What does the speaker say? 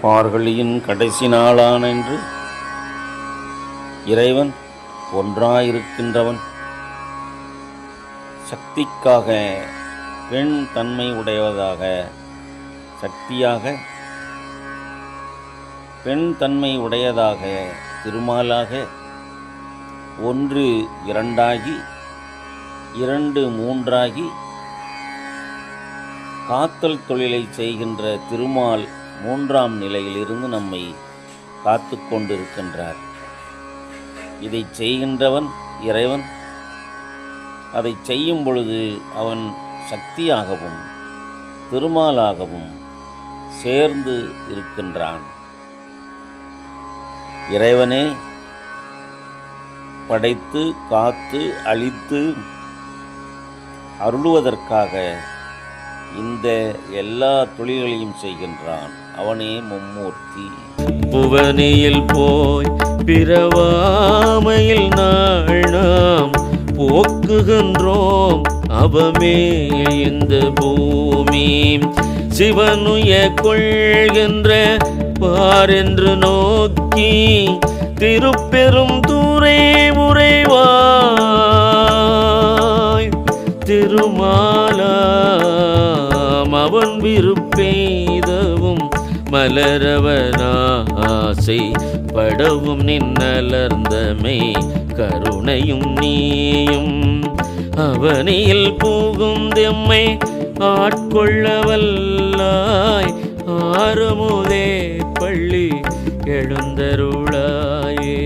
மார்கழியின் கடைசி நாளான இன்று இறைவன் ஒன்றாயிருக்கின்றவன். சக்திக்காக பெண் தன்மை உடையவதாக, சக்தியாக பெண் தன்மை உடையதாக திருமாலாக ஒன்று இரண்டாகி இரண்டு மூன்றாகி காத்தல் தொழிலை செய்கின்ற திருமால் மூன்றாம் நிலையிலிருந்து நம்மை காத்து கொண்டிருக்கின்றார். இதை செய்கின்றவன் இறைவன். அதை செய்யும் பொழுது அவன் சக்தியாகவும் திருமாலாகவும் சேர்ந்து இருக்கின்றான். இறைவனே படைத்து காத்து அழித்து அருளுவதற்காக இந்த எல்லா தொழில்களையும் செய்கின்றான். அவனே மும்மூர்த்தி. புவனியில் போய் பிறவாமையில் நாள் நாம் போக்குகின்றோம். அவமே இந்த பூமி சிவனுய கொள்கின்ற பாரென்று நோக்கி திருப்பெரும் தூரே உறைவாய் திருமாலாம் அவன் விருப்பெய்தவும் மலரவனாசை படவும் நின்னலர்ந்தமை கருணையும் நீயும் அவனில் பூகும் தெம்மை ஆட்கொள்ளவல்லாய் ஆறுமுதே பள்ளி எழுந்தருளாயே.